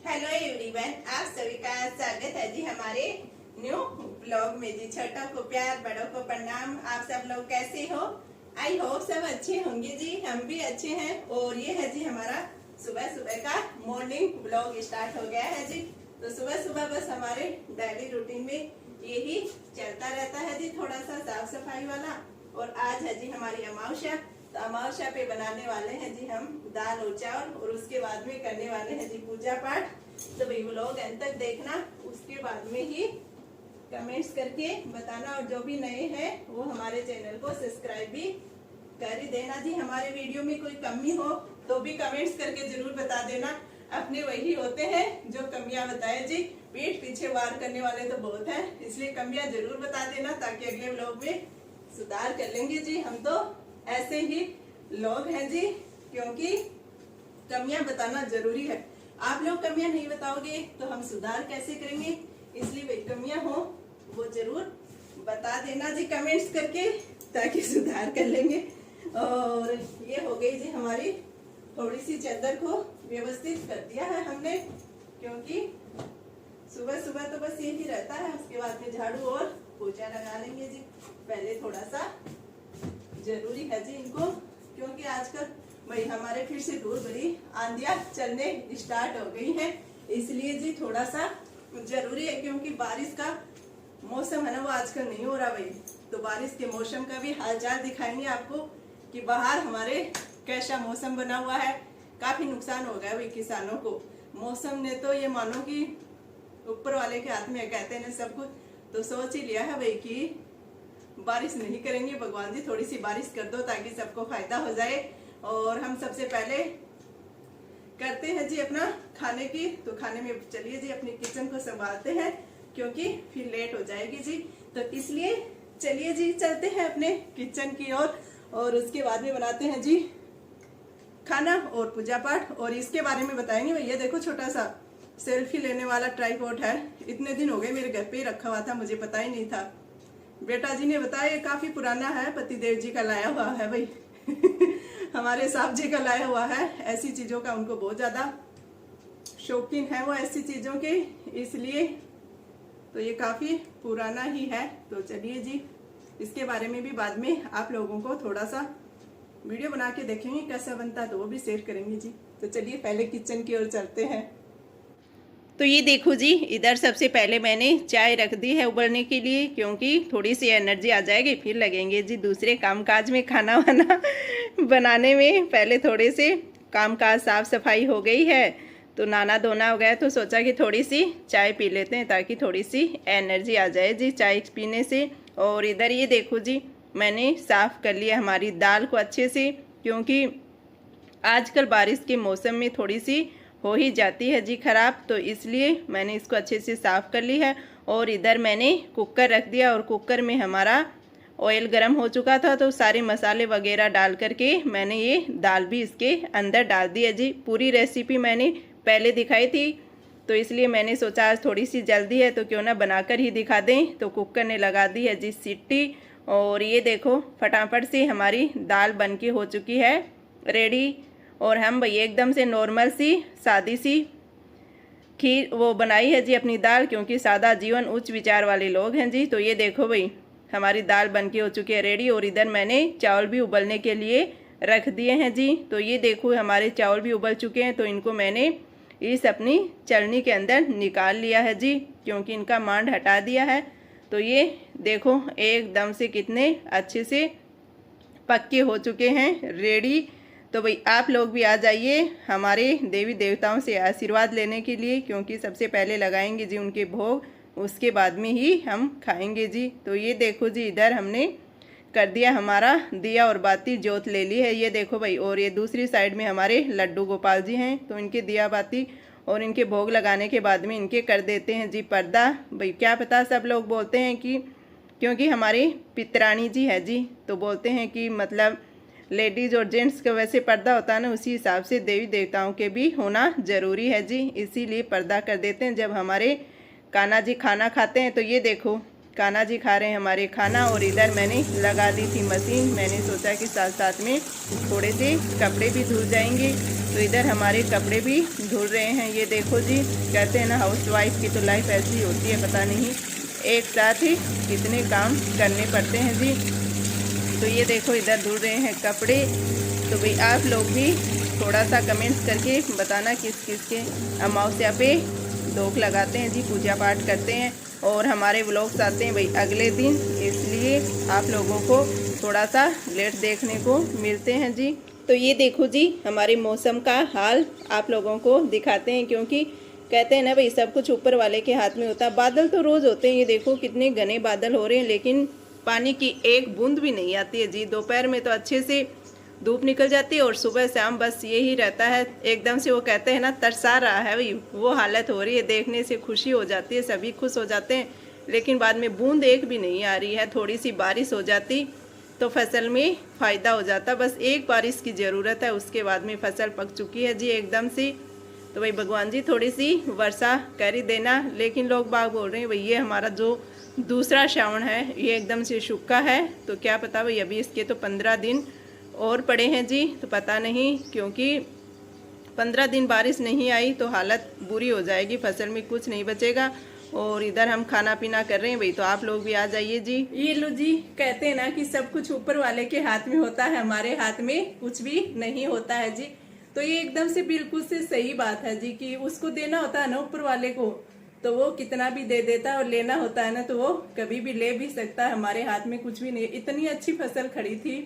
Hello everyone, आप सभी का स्वागत है जी हमारे न्यू ब्लॉग में जी। छोटों को प्यार, बड़ों को प्रणाम। आप सब लोग कैसे हो? आई होप सब अच्छे होंगे जी। हम भी अच्छे हैं। और ये है जी हमारा सुबह सुबह का मॉर्निंग ब्लॉग स्टार्ट हो गया है जी। तो सुबह सुबह बस हमारे डेली रूटीन में यही चलता रहता है जी, थोड़ा सा साफ सफाई वाला। और आज है जी हमारी अमावस्या, तो अमावस्या पे बनाने वाले हैं जी हम दाल और चावल, और उसके बाद में करने वाले हैं जी पूजा पाठ। तो भाई व्लॉग अंत तक देखना, उसके बाद में ही कमेंट्स करके बताना। और जो भी नए हैं वो हमारे चैनल को सब्सक्राइब भी कर ही देना जी। हमारे वीडियो में कोई कमी हो तो भी कमेंट्स करके जरूर बता देना। अपने वही होते हैं जो कमियां बताए जी। पीठ पीछे वार करने वाले तो बहुत हैं, इसलिए कमियां जरूर बता देना ताकि अगले व्लॉग में सुधार कर लेंगे जी। हम तो ऐसे ही लोग हैं जी, क्योंकि कमियां बताना जरूरी है। आप लोग कमियां नहीं बताओगे तो हम सुधार कैसे करेंगे? इसलिए भाई कमियां हो वो जरूर बता देना जी कमेंट्स करके, ताकि सुधार कर लेंगे। और ये हो गई जी हमारी थोड़ी सी चादर को व्यवस्थित कर दिया है हमने, क्योंकि सुबह सुबह तो बस यही रहता है। उसके बाद में झाड़ू और पोछा लगा लेंगे जी। पहले थोड़ा सा जरूरी है जी इनको, क्योंकि आजकल भाई हमारे फिर से दूर बड़ी आंधियां चलने स्टार्ट हो गई हैं, इसलिए जी थोड़ा सा जरूरी है। क्योंकि बारिश का मौसम है ना, वो आजकल नहीं हो रहा भाई। तो बारिश के मौसम का भी हालचाल दिखाएंगे आपको कि बाहर हमारे कैसा मौसम बना हुआ है। काफी नुकसान हो गया भाई किसानों को। मौसम ने तो ये मानो कि ऊपर वाले के हाथ में कहते हैं सब कुछ, तो सोच ही लिया है भाई कि बारिश नहीं करेंगे। भगवान जी थोड़ी सी बारिश कर दो ताकि सबको फायदा हो जाए। और हम सबसे पहले करते हैं जी अपना खाने की। तो खाने में चलिए जी अपनी किचन को संभालते हैं, क्योंकि फिर लेट हो जाएगी जी। तो इसलिए चलिए जी चलते हैं अपने किचन की ओर, और उसके बाद में बनाते हैं जी खाना और पूजा पाठ। और इसके बारे में बताएंगे भैया। देखो छोटा सा सेल्फी लेने वाला ट्राइपॉड है, इतने दिन हो गए मेरे घर पे ही रखा हुआ था, मुझे पता ही नहीं था। बेटा जी ने बताया ये काफी पुराना है, पतिदेव जी का लाया हुआ है भाई। हमारे साहब जी का लाया हुआ है। ऐसी चीजों का उनको बहुत ज्यादा शौकीन है वो, ऐसी चीजों के, इसलिए तो ये काफी पुराना ही है। तो चलिए जी इसके बारे में भी बाद में आप लोगों को थोड़ा सा वीडियो बना के देखेंगे कैसा बनता है, तो वो भी शेयर करेंगे जी। तो चलिए पहले किचन की ओर चलते हैं। तो ये देखो जी, इधर सबसे पहले मैंने चाय रख दी है उबलने के लिए, क्योंकि थोड़ी सी एनर्जी आ जाएगी, फिर लगेंगे जी दूसरे कामकाज में, खाना वाना बनाने में। पहले थोड़े से कामकाज साफ सफाई हो गई है, तो नहाना धोना हो गया, तो सोचा कि थोड़ी सी चाय पी लेते हैं ताकि थोड़ी सी एनर्जी आ जाए जी चाय पीने से। और इधर ये देखो जी मैंने साफ़ कर लिया हमारी दाल को अच्छे से, क्योंकि आजकल बारिश के मौसम में थोड़ी सी हो ही जाती है जी खराब, तो इसलिए मैंने इसको अच्छे से साफ़ कर ली है। और इधर मैंने कुकर रख दिया, और कुकर में हमारा ऑयल गर्म हो चुका था, तो सारे मसाले वगैरह डाल करके मैंने ये दाल भी इसके अंदर डाल दी है जी। पूरी रेसिपी मैंने पहले दिखाई थी, तो इसलिए मैंने सोचा आज थोड़ी सी जल्दी है तो क्यों ना बनाकर ही दिखा दें। तो कुकर ने लगा दी है जी सीटी, और ये देखो फटाफट से हमारी दाल बनके हो चुकी है रेडी। और हम भैया एकदम से नॉर्मल सी सादी सी खीर वो बनाई है जी अपनी दाल, क्योंकि सादा जीवन उच्च विचार वाले लोग हैं जी। तो ये देखो भाई हमारी दाल बनके हो चुकी है रेडी, और इधर मैंने चावल भी उबलने के लिए रख दिए हैं जी। तो ये देखो हमारे चावल भी उबल चुके हैं, तो इनको मैंने इस अपनी चलनी के अंदर निकाल लिया है जी, क्योंकि इनका मांड हटा दिया है। तो ये देखो एकदम से कितने अच्छे से पक्के हो चुके हैं रेडी। तो भाई आप लोग भी आ जाइए हमारे देवी देवताओं से आशीर्वाद लेने के लिए, क्योंकि सबसे पहले लगाएंगे जी उनके भोग, उसके बाद में ही हम खाएंगे जी। तो ये देखो जी इधर हमने कर दिया हमारा दिया और बाती जोत ले ली है, ये देखो भाई। और ये दूसरी साइड में हमारे लड्डू गोपाल जी हैं, तो इनके दिया बाती और इनके भोग लगाने के बाद में इनके कर देते हैं जी पर्दा। भाई क्या पता सब लोग बोलते हैं कि क्योंकि हमारी पितरानी जी है जी, तो बोलते हैं कि मतलब लेडीज़ और जेंट्स का वैसे पर्दा होता है ना, उसी हिसाब से देवी देवताओं के भी होना ज़रूरी है जी, इसीलिए पर्दा कर देते हैं जब हमारे कान्हा जी खाना खाते हैं। तो ये देखो कान्हा जी खा रहे हैं हमारे खाना, और इधर मैंने लगा दी थी मशीन। मैंने सोचा कि साथ साथ में थोड़े से कपड़े भी धुल जाएंगे, तो इधर हमारे कपड़े भी धुल रहे हैं। ये देखो जी, कहते हैं ना हाउस वाइफ की तो लाइफ ऐसी होती है, पता नहीं एक साथ ही कितने काम करने पड़ते हैं जी। तो ये देखो इधर धुल रहे हैं कपड़े। तो भाई आप लोग भी थोड़ा सा कमेंट्स करके बताना किस किस के अमावस्या पे धूप लगाते हैं जी, पूजा पाठ करते हैं। और हमारे व्लॉग्स आते हैं भाई अगले दिन, इसलिए आप लोगों को थोड़ा सा लेट देखने को मिलते हैं जी। तो ये देखो जी हमारे मौसम का हाल आप लोगों को दिखाते हैं, क्योंकि कहते हैं ना भाई सब कुछ ऊपर वाले के हाथ में होता है। बादल तो रोज़ होते हैं, ये देखो कितने घने बादल हो रहे हैं, लेकिन पानी की एक बूंद भी नहीं आती है जी। दोपहर में तो अच्छे से धूप निकल जाती है और सुबह शाम बस यही रहता है, एकदम से वो कहते हैं ना तरसा रहा है भाई, वो हालत हो रही है। देखने से खुशी हो जाती है, सभी खुश हो जाते हैं, लेकिन बाद में बूंद एक भी नहीं आ रही है। थोड़ी सी बारिश हो जाती तो फसल में फ़ायदा हो जाता, बस एक बारिश की ज़रूरत है, उसके बाद में फसल पक चुकी है जी एकदम से। तो भाई भगवान जी थोड़ी सी वर्षा कर ही देना। लेकिन लोग बाग बोल रहे हैं भाई ये हमारा जो दूसरा श्रावण है ये एकदम से सूखा है, तो क्या पता भाई अभी इसके तो 15 दिन और पड़े हैं जी। तो पता नहीं, क्योंकि 15 दिन बारिश नहीं आई तो हालत बुरी हो जाएगी, फसल में कुछ नहीं बचेगा। और इधर हम खाना पीना कर रहे हैं भाई, तो आप लोग भी आ जाइए जी। ये लो जी, कहते हैं ना कि सब कुछ ऊपर वाले के हाथ में होता है, हमारे हाथ में कुछ भी नहीं होता है जी। तो ये एकदम से बिल्कुल से सही बात है जी, कि उसको देना होता है ना ऊपर वाले को, तो वो कितना भी दे देता है, और लेना होता है ना तो वो कभी भी ले भी सकता है। हमारे हाथ में कुछ भी नहीं। इतनी अच्छी फसल खड़ी थी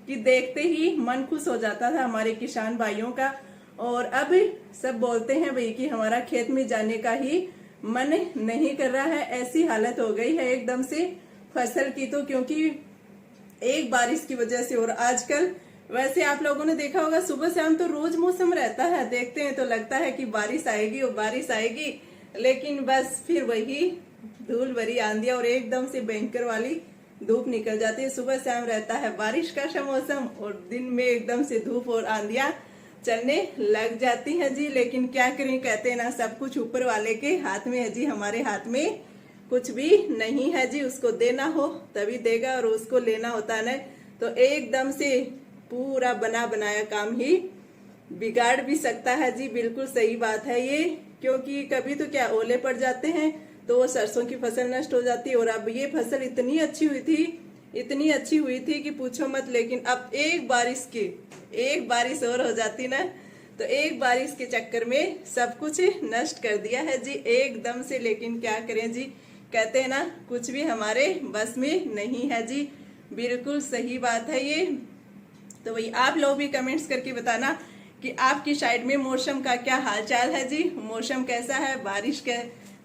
कि देखते ही मन खुश हो जाता था हमारे किसान भाइयों का। और अब सब बोलते हैं भाई कि हमारा खेत में जाने का ही मन नहीं कर रहा है, ऐसी हालत हो गई है एकदम से फसल की। तो क्योंकि एक बारिश की वजह से, और आजकल वैसे आप लोगों ने देखा होगा सुबह शाम तो रोज मौसम रहता है, देखते हैं तो लगता है कि बारिश आएगी और बारिश आएगी, लेकिन बस फिर वही धूल भरी आंधियां और एकदम से भयंकर वाली धूप निकल जाती है। सुबह शाम रहता है बारिश का मौसम और दिन में एकदम से धूप और आंधियां चलने लग जाती है जी। लेकिन क्या करें, कहते हैं ना सब कुछ ऊपर वाले के हाथ में है जी, हमारे हाथ में कुछ भी नहीं है जी। उसको देना हो तभी देगा, और उसको लेना होता है ना तो एकदम से पूरा बना बनाया काम ही बिगाड़ भी सकता है जी। बिल्कुल सही बात है ये, क्योंकि कभी तो क्या ओले पड़ जाते हैं तो वो सरसों की फसल नष्ट हो जाती है। और अब ये फसल इतनी अच्छी हुई थी, इतनी अच्छी हुई थी कि पूछो मत। लेकिन अब एक बारिश और हो जाती ना, तो एक बारिश के चक्कर में सब कुछ नष्ट कर दिया है जी एकदम से। लेकिन क्या करें जी, कहते हैं ना कुछ भी हमारे बस में नहीं है जी। बिल्कुल सही बात है ये। तो वही आप लोग भी कमेंट्स करके बताना कि आपकी साइड में मौसम का क्या हालचाल है जी। मौसम कैसा है, बारिश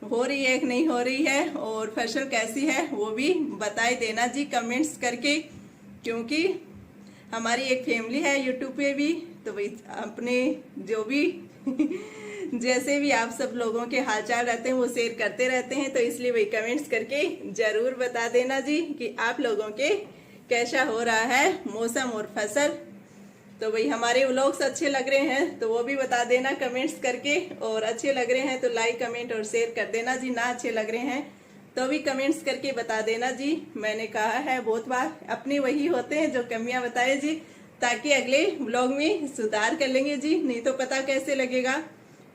हो रही है कि नहीं हो रही है, और फसल कैसी है वो भी बताई देना जी कमेंट्स करके। क्योंकि हमारी एक फैमिली है यूट्यूब पे भी, तो भाई अपने जो भी जैसे भी आप सब लोगों के हालचाल रहते हैं वो शेयर करते रहते हैं, तो इसलिए भाई कमेंट्स करके जरूर बता देना जी कि आप लोगों के कैसा हो रहा है मौसम और फसल। तो भाई हमारे व्लॉग्स अच्छे लग रहे हैं तो वो भी बता देना कमेंट्स करके, और अच्छे लग रहे हैं तो लाइक कमेंट और शेयर कर देना जी। ना अच्छे लग रहे हैं तो भी कमेंट्स करके बता देना जी। मैंने कहा है बहुत बार, अपने वही होते हैं जो कमियां बताए जी, ताकि अगले व्लॉग में सुधार कर लेंगे जी। नहीं तो पता कैसे लगेगा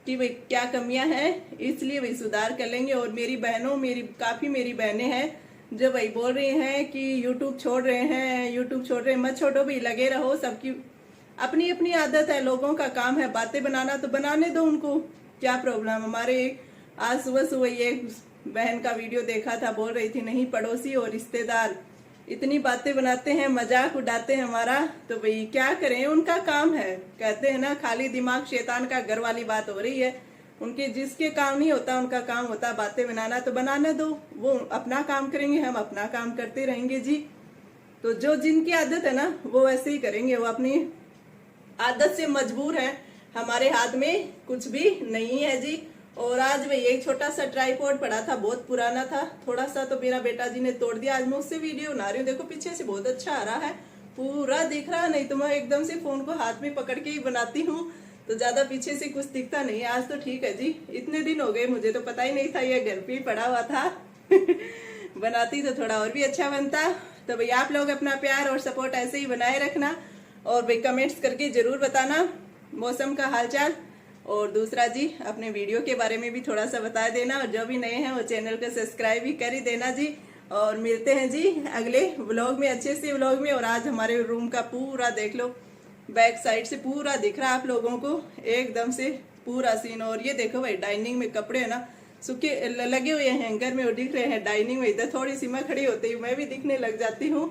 कि भाई क्या कमियां हैं, इसलिए भाई सुधार कर लेंगे। और मेरी बहनों, काफी मेरी बहनें हैं जो भाई बोल रही हैं कि यूट्यूब छोड़ रहे हैं, मत छोड़ो भाई, लगे रहो। सबकी अपनी अपनी आदत है, लोगों का काम है बातें बनाना, तो बनाने दो उनको, क्या प्रॉब्लम। हमारे आज सुबह ये बहन का वीडियो देखा था, बोल रही थी नहीं पड़ोसी और रिश्तेदार इतनी बातें बनाते हैं, मजाक उड़ाते हैं हमारा, तो भाई क्या करें, उनका काम है। कहते हैं ना खाली दिमाग शैतान का घर वाली बात हो रही है। उनके जिसके काम नहीं होता उनका काम होता बातें बनाना, तो बनाने दो, वो अपना काम करेंगे, हम अपना काम करते रहेंगे जी। तो जो जिनकी आदत है ना वो वैसे ही करेंगे, वो अपनी आदत से मजबूर है, हमारे हाथ में कुछ भी नहीं है जी। और आज भाई एक छोटा सा ट्राइपॉड पड़ा था, बहुत पुराना था थोड़ा सा, तो मेरा बेटा जी ने तोड़ दिया। आज मैं उससे वीडियो बना रही हूँ, देखो पीछे से बहुत अच्छा आ रहा है, पूरा दिख रहा है। नहीं तो मैं एकदम से फोन को हाथ में पकड़ के ही बनाती हूँ, तो ज्यादा पीछे से कुछ दिखता नहीं है। आज तो ठीक है जी, इतने दिन हो गए मुझे तो पता ही नहीं था ये घर पे ही पड़ा हुआ था बनाती तो थोड़ा और भी अच्छा बनता। तो भाई आप लोग अपना प्यार और सपोर्ट ऐसे ही बनाए रखना, और भाई कमेंट्स करके जरूर बताना मौसम का हालचाल, और दूसरा जी अपने वीडियो के बारे में भी थोड़ा सा बता देना, और जो भी नए हैं वो चैनल को सब्सक्राइब भी कर ही देना जी। और मिलते हैं जी अगले व्लॉग में, अच्छे से व्लॉग में। और आज हमारे रूम का पूरा देख लो, बैक साइड से पूरा दिख रहा है आप लोगों को एकदम से पूरा सीन। और ये देखो भाई डाइनिंग में कपड़े है ना सूखे लगे हुए हैं हैंगर में, और दिख रहे हैं डाइनिंग में। इधर थोड़ी सी मैं खड़ी होती हूँ, मैं भी दिखने लग जाती हूँ।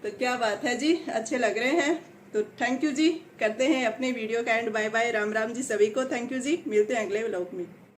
तो क्या बात है जी, अच्छे लग रहे हैं। तो थैंक यू जी, करते हैं अपने वीडियो का end. Bye bye, Ram Ram ji सभी को, थैंक यू जी, मिलते हैं अगले व्लॉग में।